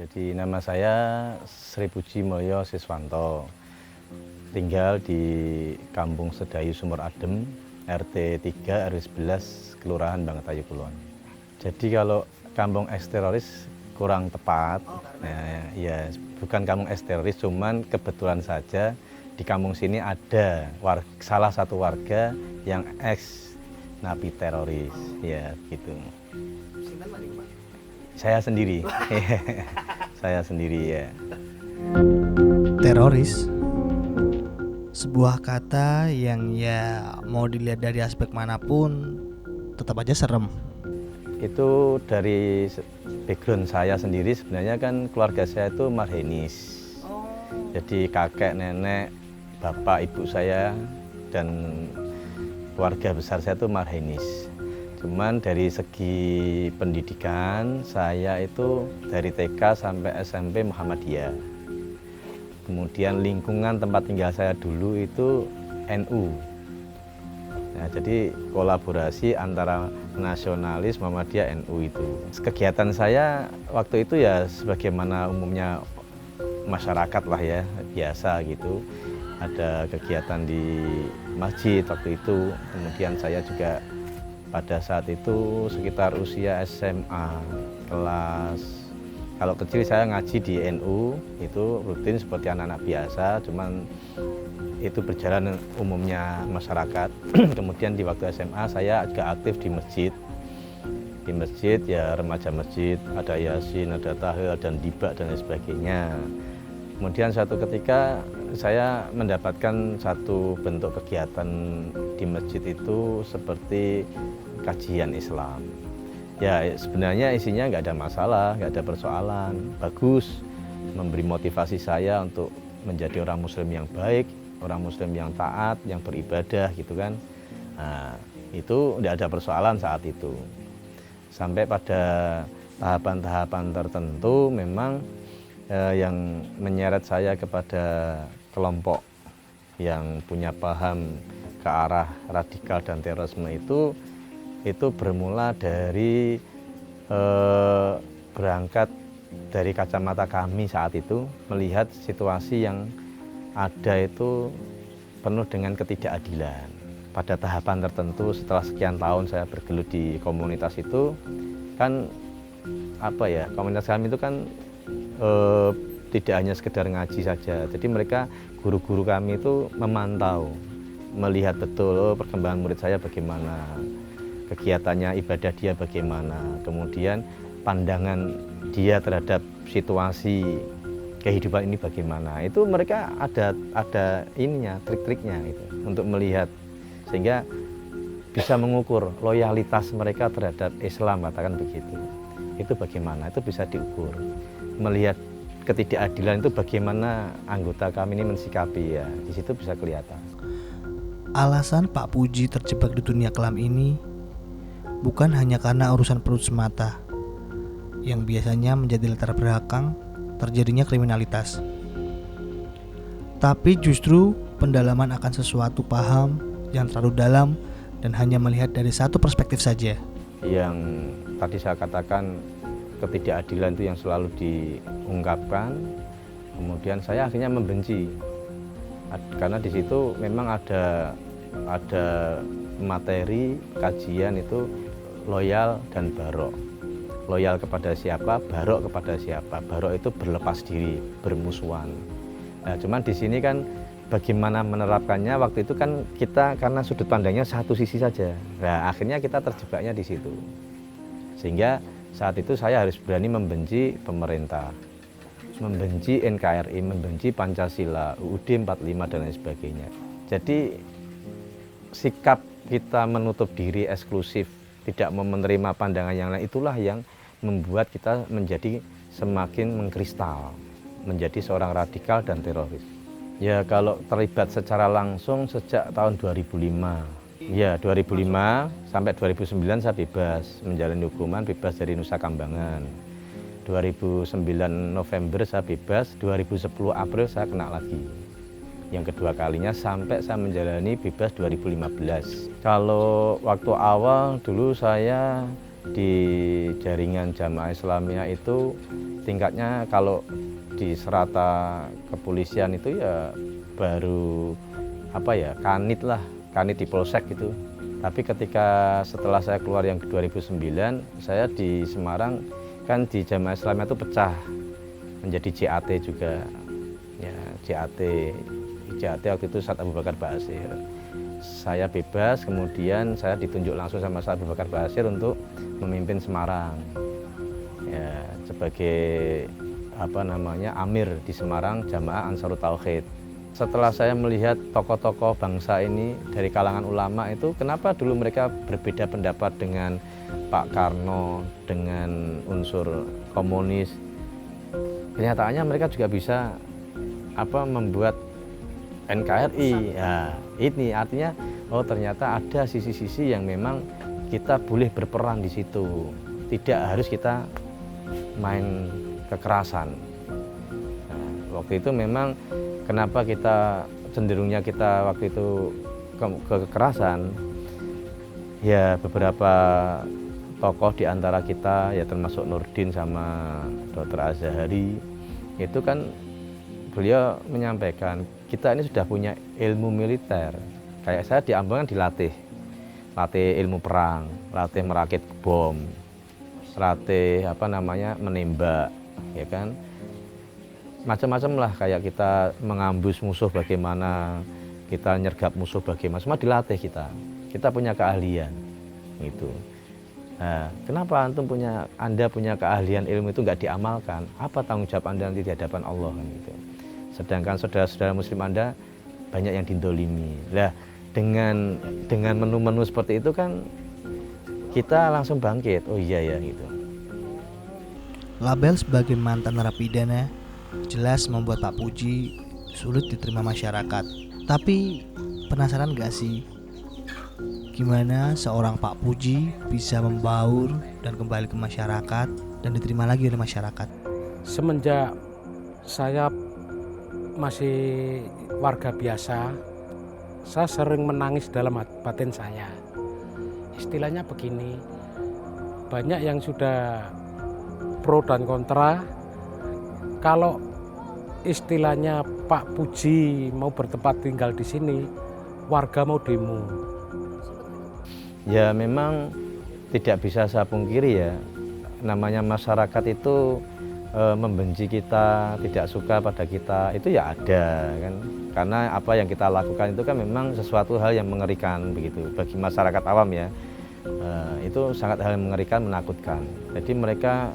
Jadi nama saya Sri Puji Mulyo Siswanto. Tinggal di Kampung Sedayu Sumur Adem, RT 3 RW 11, Kelurahan Bangetayu Kulon. Jadi kalau kampung eks-teroris kurang tepat. Nah, ya bukan kampung eks-teroris, cuman kebetulan saja di kampung sini ada salah satu warga yang eks napi teroris. Ya, gitu. Saya sendiri. Saya sendiri ya. Teroris, sebuah kata yang ya mau dilihat dari aspek manapun tetap aja serem. Itu dari background saya sendiri, sebenarnya kan keluarga saya itu marhenis. Jadi kakek, nenek, bapak, ibu saya dan keluarga besar saya itu marhenis. Cuman dari segi pendidikan saya itu dari TK sampai SMP Muhammadiyah. Kemudian lingkungan tempat tinggal saya dulu itu NU. Nah, jadi kolaborasi antara nasionalis Muhammadiyah NU itu. Kegiatan saya waktu itu ya sebagaimana umumnya masyarakat lah ya, biasa gitu. Ada kegiatan di masjid waktu itu. Kemudian saya juga pada saat itu sekitar usia SMA kelas, kalau kecil saya ngaji di NU, itu rutin seperti anak-anak biasa, cuman itu berjalan umumnya masyarakat. Kemudian di waktu SMA saya juga aktif di masjid. Di masjid ya remaja masjid, ada yasin, ada tahlil, dan dibak dan lain sebagainya. Kemudian suatu ketika saya mendapatkan satu bentuk kegiatan di masjid itu seperti kajian Islam. Ya sebenarnya isinya nggak ada masalah, nggak ada persoalan, bagus, memberi motivasi saya untuk menjadi orang Muslim yang baik, orang Muslim yang taat, yang beribadah gitu kan. Nah, itu nggak ada persoalan saat itu. Sampai pada tahapan-tahapan tertentu memang yang menyeret saya kepada kelompok yang punya paham ke arah radikal dan terorisme itu bermula dari berangkat dari kacamata kami saat itu melihat situasi yang ada itu penuh dengan ketidakadilan. Pada tahapan tertentu setelah sekian tahun saya bergelut di komunitas itu kan komunitas kami itu kan tidak hanya sekedar ngaji saja. Jadi mereka guru-guru kami itu memantau, melihat betul perkembangan murid saya bagaimana, kegiatannya, ibadah dia bagaimana, kemudian pandangan dia terhadap situasi kehidupan ini bagaimana. Itu mereka ada ininya, trik-triknya itu untuk melihat, sehingga bisa mengukur loyalitas mereka terhadap Islam, katakan begitu. Itu bagaimana, itu bisa diukur. Melihat ketidakadilan itu bagaimana anggota kami ini mensikapi, ya di situ bisa kelihatan. Alasan Pak Puji terjebak di dunia kelam ini bukan hanya karena urusan perut semata yang biasanya menjadi latar belakang terjadinya kriminalitas, tapi justru pendalaman akan sesuatu paham yang terlalu dalam dan hanya melihat dari satu perspektif saja. Yang tadi saya katakan, ketidakadilan itu yang selalu diungkapkan, kemudian saya akhirnya membenci karena di situ memang ada materi kajian itu loyal dan barok. Loyal kepada siapa, barok kepada siapa. Barok itu berlepas diri, bermusuhan. Nah, cuman di sini kan bagaimana menerapkannya, waktu itu kan kita karena sudut pandangnya satu sisi saja. Nah, akhirnya kita terjebaknya di situ. Sehingga saat itu saya harus berani membenci pemerintah, membenci NKRI, membenci Pancasila, UUD 45 dan lain sebagainya. Jadi sikap kita menutup diri, eksklusif, tidak mau menerima pandangan yang lain, itulah yang membuat kita menjadi semakin mengkristal, menjadi seorang radikal dan teroris. Ya kalau terlibat secara langsung sejak tahun 2005. Ya 2005 sampai 2009 saya bebas, menjalani hukuman bebas dari Nusa Kambangan. 2009 November saya bebas, 2010 April saya kena lagi. Yang kedua kalinya sampai saya menjalani bebas 2015. Kalau waktu awal dulu saya di jaringan Jamaah Islamiyah itu tingkatnya kalau di serata kepolisian itu ya baru kanit lah, kanit di polsek gitu. Tapi ketika setelah saya keluar yang 2009, saya di Semarang kan di Jamaah Islamiyah itu pecah menjadi JAT juga. Ya, JAT waktu itu Ustadz Abu Bakar Basir. Saya bebas, kemudian saya ditunjuk langsung sama Ustadz Abu Bakar Basir untuk memimpin Semarang. Ya, sebagai Amir di Semarang Jamaah Ansarut Tauhid. Setelah saya melihat tokoh-tokoh bangsa ini dari kalangan ulama itu, kenapa dulu mereka berbeda pendapat dengan Pak Karno, dengan unsur komunis. Kenyataannya mereka juga bisa membuat NKRI. Ya, ini artinya ternyata ada sisi-sisi yang memang kita boleh berperan di situ. Tidak harus kita main kekerasan. Nah, waktu itu memang kenapa cenderungnya kita waktu itu ke kekerasan, ya beberapa tokoh di antara kita, ya termasuk Nurdin sama Dr. Azhari, itu kan beliau menyampaikan, kita ini sudah punya ilmu militer. Kayak saya di Ambon kan latih ilmu perang, latih merakit bom, latih menembak, ya kan. Macam-macam lah, kayak kita mengambus musuh bagaimana, kita nyergap musuh bagaimana, semua dilatih kita punya keahlian gitu. Nah, kenapa Anda punya keahlian ilmu itu nggak diamalkan? Apa tanggung jawab Anda nanti di hadapan Allah gitu. Sedangkan saudara-saudara muslim Anda banyak yang didolimi. Lah, dengan menu-menu seperti itu kan kita langsung bangkit, oh iya ya gitu. Label sebagai mantan narapidana jelas membuat Pak Puji sulit diterima masyarakat. Tapi penasaran gak sih gimana seorang Pak Puji bisa membaur dan kembali ke masyarakat dan diterima lagi oleh masyarakat? Semenjak saya masih warga biasa, saya sering menangis dalam batin saya. Istilahnya begini, banyak yang sudah pro dan kontra. Kalau istilahnya Pak Puji mau bertempat tinggal di sini, warga mau demo. Ya memang tidak bisa saya pungkiri ya, namanya masyarakat itu membenci kita, tidak suka pada kita, itu ya ada kan. Karena apa yang kita lakukan itu kan memang sesuatu hal yang mengerikan begitu bagi masyarakat awam ya. Itu sangat hal yang mengerikan, menakutkan. Jadi mereka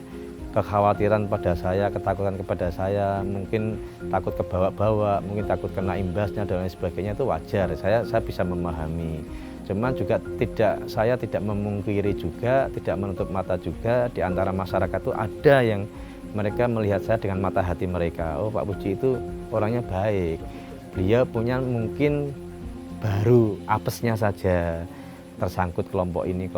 kekhawatiran pada saya, ketakutan kepada saya, mungkin takut kebawa-bawa, mungkin takut kena imbasnya dan lain sebagainya, itu wajar. Saya bisa memahami. Cuman juga saya tidak memungkiri juga, tidak menutup mata juga, di antara masyarakat itu ada yang mereka melihat saya dengan mata hati mereka. Oh, Pak Puji itu orangnya baik. Beliau punya mungkin baru apesnya saja, tersangkut kelompok ini.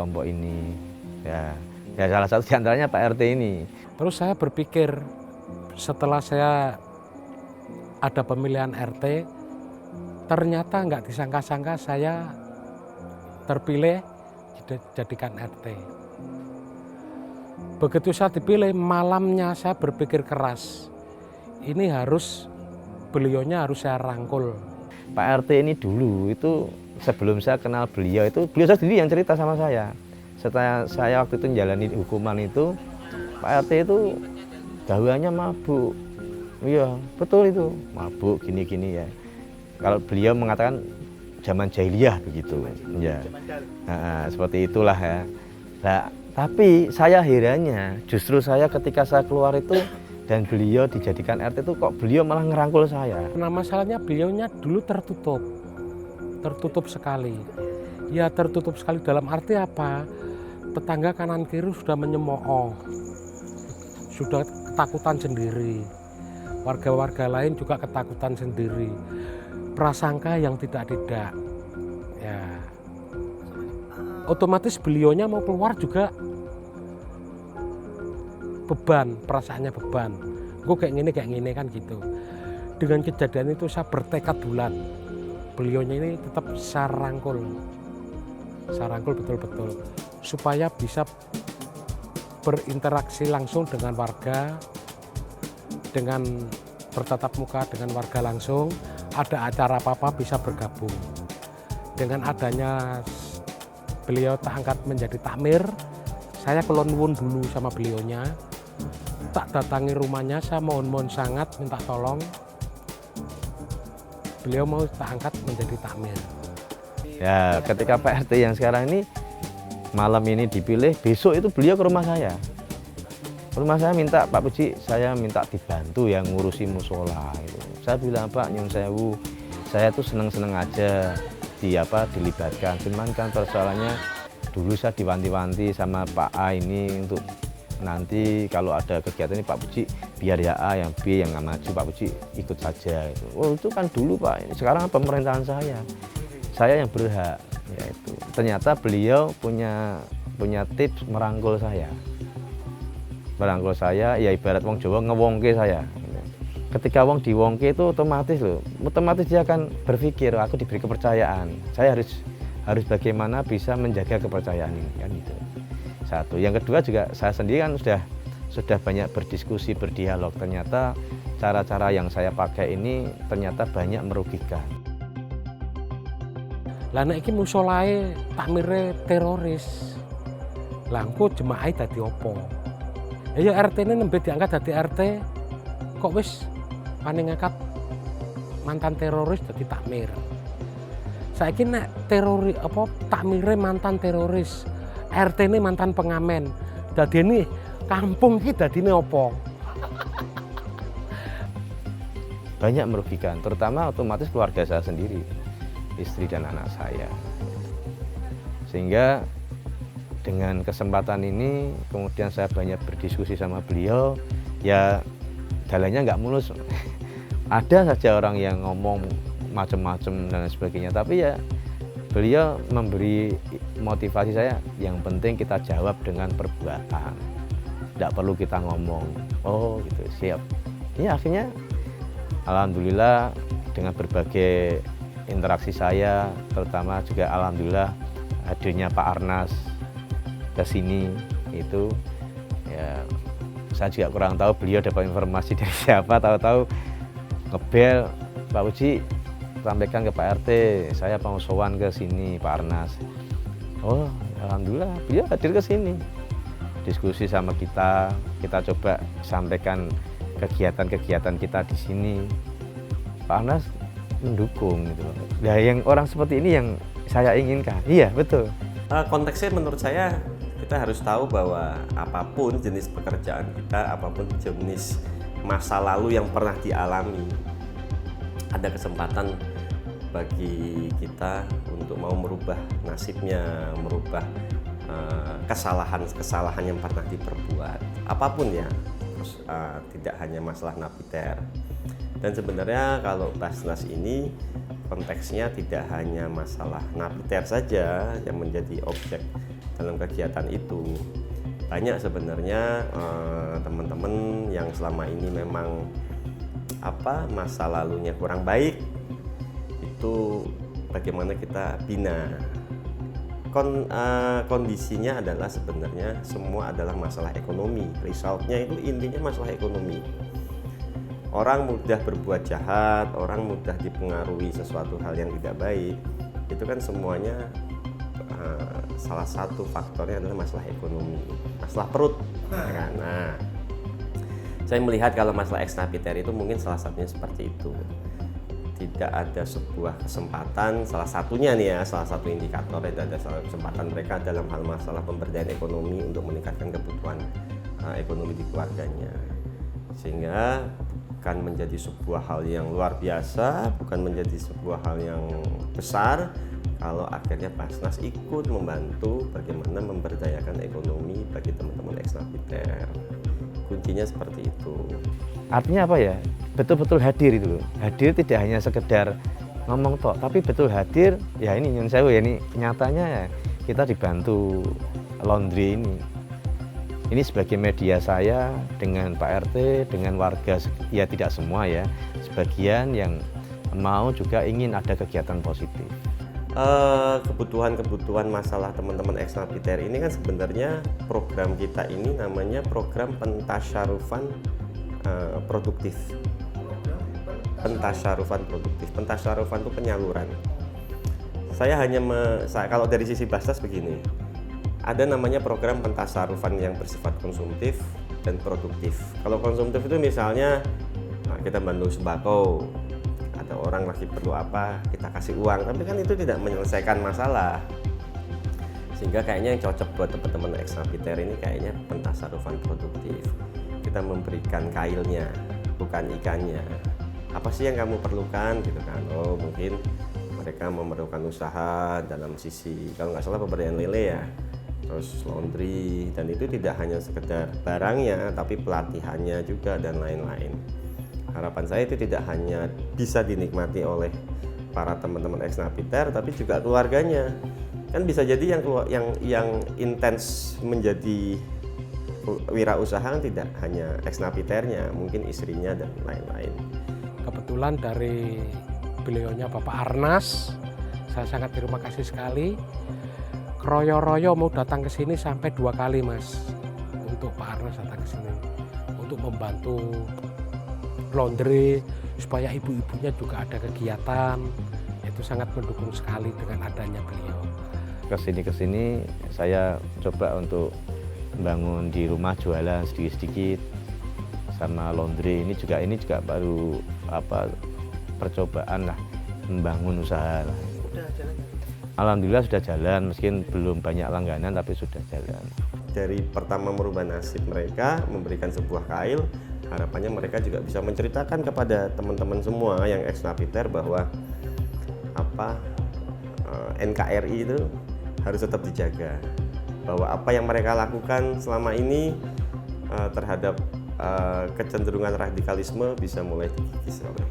Ya salah satu di antaranya Pak RT ini. Terus saya berpikir, setelah saya ada pemilihan RT, ternyata nggak disangka-sangka saya terpilih dijadikan RT. Begitu saya dipilih, malamnya saya berpikir keras. Ini beliaunya harus saya rangkul. Pak RT ini dulu itu sebelum saya kenal beliau sendiri yang cerita sama saya. Setelah saya waktu itu menjalani hukuman itu, Pak RT itu gaweannya mabuk. Iya, betul itu, mabuk gini-gini ya. Kalau beliau mengatakan zaman jahiliyah begitu. Ya. Nah, seperti itulah ya. Nah, tapi saya herannya, justru saya ketika saya keluar itu dan beliau dijadikan RT itu kok beliau malah ngerangkul saya. Nah, masalahnya beliaunya dulu tertutup sekali. Ya tertutup sekali dalam arti apa? Tetangga kanan kiri sudah menyemooh, sudah ketakutan sendiri. Warga-warga lain juga ketakutan sendiri. Prasangka yang tidak-tidak. Ya. Otomatis beliaunya mau keluar juga beban, perasaannya beban. Gue kayak gini kan gitu. Dengan kejadian itu saya bertekad bulat. Beliaunya ini tetap saya rangkul betul-betul supaya bisa berinteraksi langsung dengan warga, dengan bertatap muka dengan warga langsung, ada acara apa-apa bisa bergabung. Dengan adanya beliau tak angkat menjadi takmir, saya kelon nuwun dulu sama beliaunya, tak datangi rumahnya, saya mohon sangat minta tolong, beliau mau tak angkat menjadi takmir. Ya, ketika Pak RT yang sekarang ini malam ini dipilih, besok itu beliau ke rumah saya. Rumah saya minta, Pak Puji, saya minta dibantu yang ngurusi musola. Gitu. Saya bilang, Pak, nyun sewu, saya tuh seneng-seneng aja dilibatkan. Cuman kan persoalannya dulu saya diwanti-wanti sama Pak A ini untuk nanti kalau ada kegiatan ini Pak Puji biar ya A, yang B yang nggak maju, Pak Puji ikut saja. Gitu. Oh itu kan dulu Pak, sekarang pemerintahan saya yang berhak. Ya itu. Ternyata beliau punya tips merangkul saya. Merangkul saya, ya ibarat wong Jawa ngewongke saya. Ketika wong diwongke itu otomatis dia akan berpikir, aku diberi kepercayaan. Saya harus bagaimana bisa menjaga kepercayaan ini kan itu. Satu. Yang kedua juga saya sendiri kan sudah banyak berdiskusi, berdialog. Ternyata cara-cara yang saya pakai ini ternyata banyak merugikan. Lah nek iki musolae takmire teroris. Lah engko jemaah dadi opo? Ya RT ini nembe diangkat dadi RT kok wis paling ngangkat mantan teroris dadi takmir. Saiki nek takmire mantan teroris, RT ini mantan pengamen. Dadi ini kampung iki dadine opo? Banyak merugikan, terutama otomatis keluarga saya sendiri, istri dan anak saya. Sehingga dengan kesempatan ini kemudian saya banyak berdiskusi sama beliau, ya jalannya nggak mulus. Ada saja orang yang ngomong macam-macam dan sebagainya, tapi ya beliau memberi motivasi saya, yang penting kita jawab dengan perbuatan, tidak perlu kita ngomong. Oh gitu, siap. Ya akhirnya alhamdulillah dengan berbagai interaksi saya, terutama juga alhamdulillah hadirnya Pak Arnas ke sini itu, ya saya juga kurang tahu beliau dapat informasi dari siapa, tahu-tahu ngebel, Pak Puji sampaikan ke Pak RT, saya mau sowan ke sini Pak Arnas. Oh alhamdulillah beliau hadir ke sini, diskusi sama kita coba sampaikan kegiatan-kegiatan kita di sini. Pak Arnas mendukung gitu. Nah yang orang seperti ini yang saya inginkan. Iya betul. Konteksnya menurut saya kita harus tahu bahwa apapun jenis pekerjaan kita, apapun jenis masa lalu yang pernah dialami, ada kesempatan bagi kita untuk mau merubah nasibnya, merubah kesalahan-kesalahan yang pernah diperbuat, apapun ya, terus tidak hanya masalah napiter. Dan sebenarnya kalau Basnas ini konteksnya tidak hanya masalah napiter saja yang menjadi objek dalam kegiatan itu. Banyak sebenarnya teman-teman yang selama ini memang masa lalunya kurang baik, itu bagaimana kita bina. Kondisinya adalah sebenarnya semua adalah masalah ekonomi. Resultnya itu intinya masalah ekonomi. Orang mudah berbuat jahat, orang mudah dipengaruhi sesuatu hal yang tidak baik, itu kan semuanya salah satu faktornya adalah masalah ekonomi, masalah perut. Nah, saya melihat kalau masalah ex napiter itu mungkin salah satunya seperti itu. Tidak ada sebuah kesempatan, salah satunya nih ya, salah satu indikator itu ada kesempatan mereka dalam hal masalah pemberdayaan ekonomi untuk meningkatkan kebutuhan ekonomi di keluarganya. Sehingga bukan menjadi sebuah hal yang luar biasa, bukan menjadi sebuah hal yang besar kalau akhirnya Basnas ikut membantu bagaimana memberdayakan ekonomi bagi teman-teman ex napiter. Kuncinya seperti itu. Artinya apa ya? Betul-betul hadir itu loh. Hadir tidak hanya sekedar ngomong tok, tapi betul hadir. Ya ini nyun sewu ya, ini nyatanya ya kita dibantu laundry ini. Ini sebagai media saya dengan Pak RT, dengan warga, ya tidak semua ya, sebagian yang mau juga ingin ada kegiatan positif. Kebutuhan-kebutuhan masalah teman-teman ex-napiter ini kan sebenarnya program kita ini namanya program pentasyarufan produktif. Pentasyarufan produktif. Pentasyarufan itu penyaluran. Kalau dari sisi Basnas begini, ada namanya program pentasyarufan yang bersifat konsumtif dan produktif. Kalau konsumtif itu misalnya kita bantu sembako, ada orang lagi perlu apa, kita kasih uang, tapi kan itu tidak menyelesaikan masalah. Sehingga kayaknya yang cocok buat teman-teman ex-napiter ini kayaknya pentasyarufan produktif. Kita memberikan kailnya, bukan ikannya. Apa sih yang kamu perlukan gitu kan? Oh, mungkin mereka memerlukan usaha dalam sisi, kalau nggak salah pemberdayaan lele ya, terus laundry, dan itu tidak hanya sekedar barangnya, tapi pelatihannya juga dan lain-lain. Harapan saya itu tidak hanya bisa dinikmati oleh para teman-teman ex-napiter, tapi juga keluarganya. Kan bisa jadi yang intens menjadi wirausaha kan tidak hanya ex-napiternya, mungkin istrinya dan lain-lain. Kebetulan dari beliaunya Bapak Arnas, saya sangat terima kasih sekali. Royo-royo mau datang ke sini sampai 2 kali, Mas, untuk Pak Arnas datang ke sini untuk membantu laundry supaya ibu-ibunya juga ada kegiatan. Itu sangat mendukung sekali dengan adanya beliau. Kesini saya coba untuk membangun di rumah jualan sedikit-sedikit sama laundry ini juga baru percobaan lah, membangun usaha lah. Alhamdulillah sudah jalan, meskipun belum banyak langganan tapi sudah jalan. Dari pertama merubah nasib mereka, memberikan sebuah kail, harapannya mereka juga bisa menceritakan kepada teman-teman semua yang ex-napiter bahwa NKRI itu harus tetap dijaga, bahwa apa yang mereka lakukan selama ini terhadap kecenderungan radikalisme bisa mulai dikikis oleh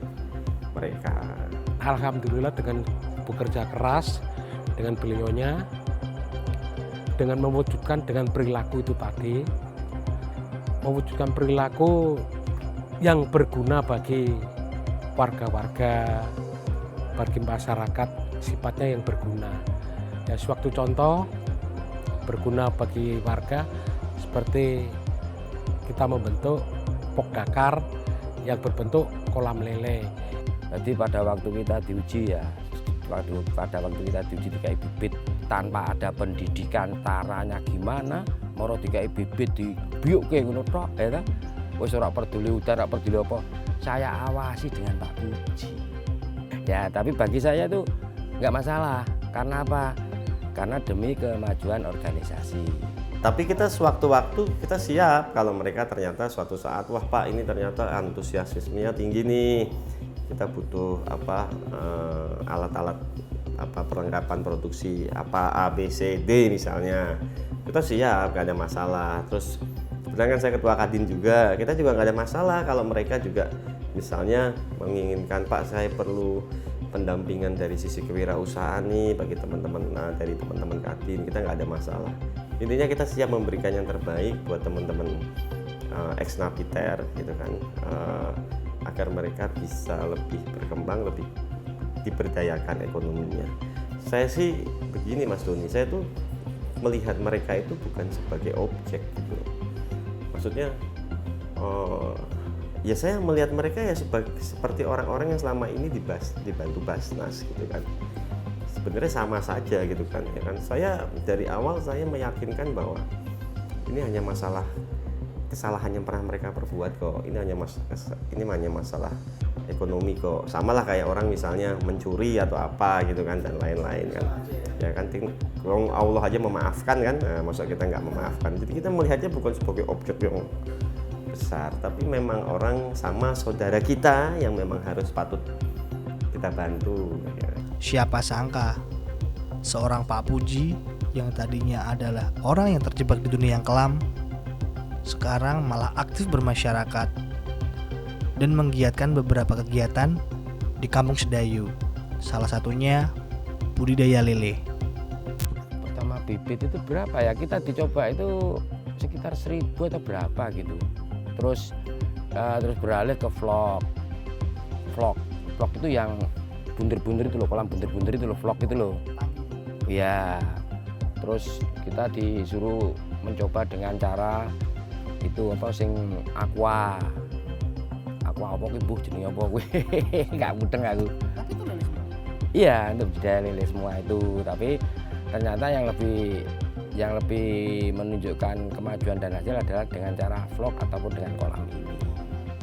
mereka. Alhamdulillah dengan bekerja keras dengan beliaunya, dengan mewujudkan dengan perilaku itu tadi, mewujudkan perilaku yang berguna bagi warga-warga, bagi masyarakat, sifatnya yang berguna. Ya, sewaktu contoh berguna bagi warga seperti kita membentuk pokdakar yang berbentuk kolam lele. Jadi pada waktu kita diuji ya, pada waktu kita diuji dikai bibit tanpa ada pendidikan caranya gimana, moro dikai bibit di biuke ngono tok ya ta. Wis ora peduli udara, ora peduli apa, saya awasi dengan Pak Puji. Ya, tapi bagi saya itu nggak masalah. Karena apa? Karena demi kemajuan organisasi. Tapi kita sewaktu-waktu kita siap kalau mereka ternyata suatu saat, wah Pak ini ternyata antusiasmenya tinggi nih, kita butuh alat-alat perlengkapan produksi A, B, C, D misalnya, kita siap, gak ada masalah. Terus sedangkan saya ketua Kadin juga, kita juga gak ada masalah kalau mereka juga misalnya menginginkan, Pak saya perlu pendampingan dari sisi kewirausahaan nih bagi teman-teman, dari teman-teman Kadin, kita nggak ada masalah. Intinya kita siap memberikan yang terbaik buat teman-teman ex-napiter gitu kan, agar mereka bisa lebih berkembang, lebih diberdayakan ekonominya. Saya sih begini Mas Doni, saya tuh melihat mereka itu bukan sebagai objek gitu. Maksudnya ya saya melihat mereka ya seperti orang-orang yang selama ini dibantu Basnas gitu kan. Sebenarnya sama saja gitu kan, ya kan. Saya dari awal saya meyakinkan bahwa ini hanya masalah kesalahan yang pernah mereka perbuat kok. Ini hanya masalah ekonomi kok. Samalah kayak orang misalnya mencuri atau apa gitu kan dan lain-lain kan. Ya kan, Allah aja memaafkan kan. Nah, masa kita nggak memaafkan. Jadi kita melihatnya bukan sebagai objek yang besar, tapi memang orang sama saudara kita yang memang harus patut kita bantu. Ya. Siapa sangka seorang Pak Puji yang tadinya adalah orang yang terjebak di dunia yang kelam, sekarang malah aktif bermasyarakat dan menggiatkan beberapa kegiatan di Kampung Sedayu. Salah satunya budidaya lele. Pertama bibit itu berapa ya? Kita dicoba itu sekitar 1000 atau berapa gitu. Terus beralih ke vlog itu yang buntir-buntir itu loh, kolam buntir-buntir itu loh, vlog itu loh. Ya, terus kita disuruh mencoba dengan cara itu apa sing aqua apa ki mbuh jenenge apa kuwi. Enggak mudeng aku. Tapi itu lele semua. Iya, untuk budidaya lele semua itu, tapi ternyata yang lebih menunjukkan kemajuan dan hasil adalah dengan cara vlog ataupun dengan kolam ini.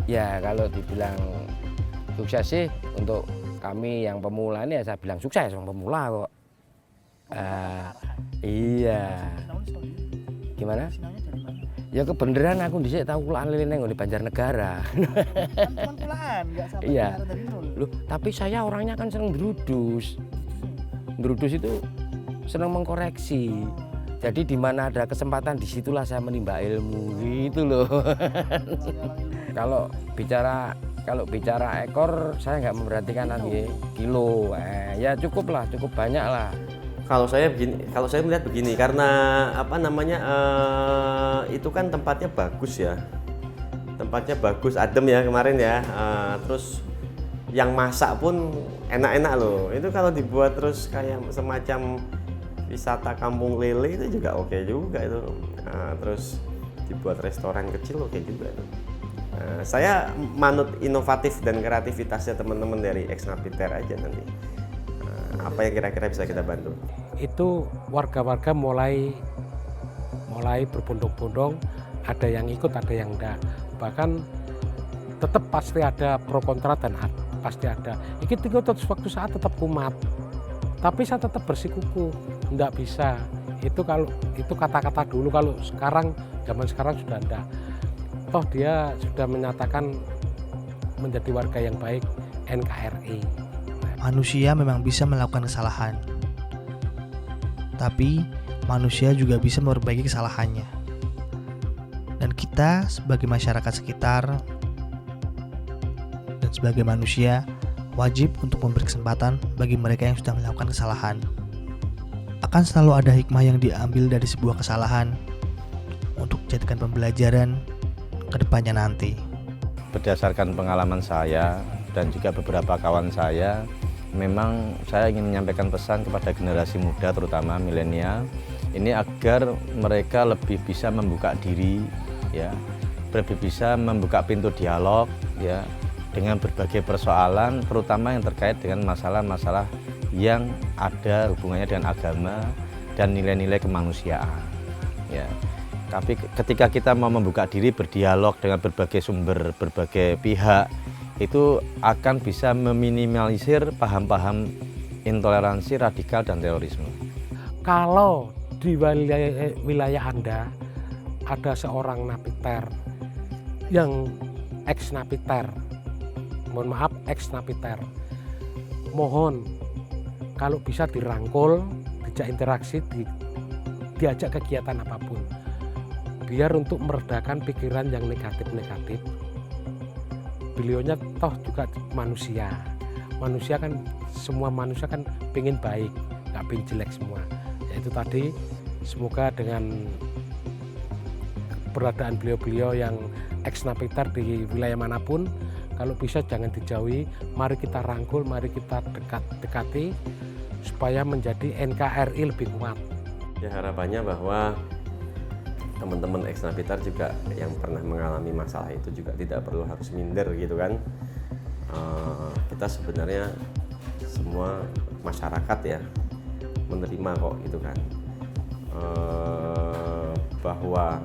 Ya, kalau dibilang sukses sih untuk kami yang pemula ini ya saya bilang sukses, orang pemula kok. Iya. Gimana? Ya kebenaran aku dhisik tahu kulaan lele nang di Banjarnegara. Kan kulaan, enggak sampai Iya. dari nol. Loh, tapi saya orangnya kan seneng berudus. Berudus itu seneng mengkoreksi. Jadi di mana ada kesempatan disitulah saya menimba ilmu gitu loh. Kalau bicara ekor saya nggak memperhatikan nanti kilo. Ya cukup banyak lah. Kalau saya melihat begini, karena apa namanya itu kan tempatnya bagus ya, adem ya kemarin ya. Terus yang masak pun enak-enak loh. Itu kalau dibuat terus kayak semacam wisata kampung lele itu juga oke juga itu. Terus dibuat restoran kecil oke juga itu. Saya manut inovatif dan kreativitasnya teman-teman dari Ex Napiter aja nanti. Apa yang kira-kira bisa kita bantu? Itu warga-warga mulai berbondong-bondong, ada yang ikut, ada yang enggak. Bahkan tetap pasti ada pro kontra dan pasti ada. Iki tinggal waktu saat tetap kumat. Tapi saya tetap bersikukuh, enggak bisa. Itu kata-kata dulu, kalau sekarang zaman sekarang sudah enggak. Toh dia sudah menyatakan menjadi warga yang baik NKRI. Manusia memang bisa melakukan kesalahan, tapi manusia juga bisa memperbaiki kesalahannya. Dan kita sebagai masyarakat sekitar dan sebagai manusia wajib untuk memberi kesempatan bagi mereka yang sudah melakukan kesalahan. Akan selalu ada hikmah yang diambil dari sebuah kesalahan untuk dijadikan pembelajaran ke depannya nanti. Berdasarkan pengalaman saya dan juga beberapa kawan saya, memang saya ingin menyampaikan pesan kepada generasi muda terutama milenial ini agar mereka lebih bisa membuka diri ya, lebih bisa membuka pintu dialog ya dengan berbagai persoalan terutama yang terkait dengan masalah-masalah yang ada hubungannya dengan agama dan nilai-nilai kemanusiaan ya. Tapi ketika kita mau membuka diri berdialog dengan berbagai sumber, berbagai pihak, itu akan bisa meminimalisir paham-paham intoleransi radikal dan terorisme. Kalau di wilayah Anda ada seorang napiter yang ex-napiter, mohon maaf ex-napiter, mohon kalau bisa dirangkul, dijak interaksi, diajak kegiatan apapun, biar untuk meredakan pikiran yang negatif-negatif. Beliaunya toh juga manusia kan, semua manusia kan pengen baik, nggak pengen jelek semua. Yaitu tadi semoga dengan keberadaan beliau-beliau yang ex-napiter di wilayah manapun, kalau bisa jangan dijauhi, mari kita rangkul, mari kita dekati supaya menjadi NKRI lebih kuat. Ya harapannya bahwa teman-teman Ex Napiter juga yang pernah mengalami masalah itu juga tidak perlu harus minder gitu kan. Kita sebenarnya semua masyarakat ya menerima kok gitu kan, bahwa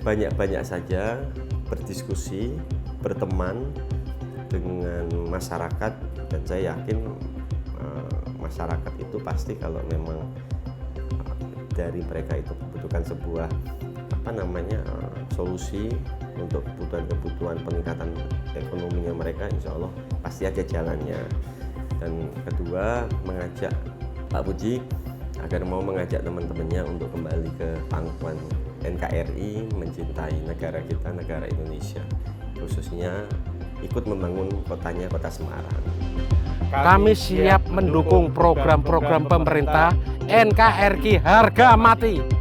banyak-banyak saja berdiskusi, berteman dengan masyarakat, dan saya yakin masyarakat itu pasti kalau memang dari mereka itu membutuhkan sebuah solusi untuk kebutuhan peningkatan ekonominya mereka, insya Allah pasti ada jalannya. Dan kedua, mengajak Pak Puji agar mau mengajak teman-temannya untuk kembali ke pangkuan NKRI, mencintai negara kita, negara Indonesia, khususnya ikut membangun kotanya, kota Semarang. Kami siap mendukung program-program pemerintah NKRI harga mati.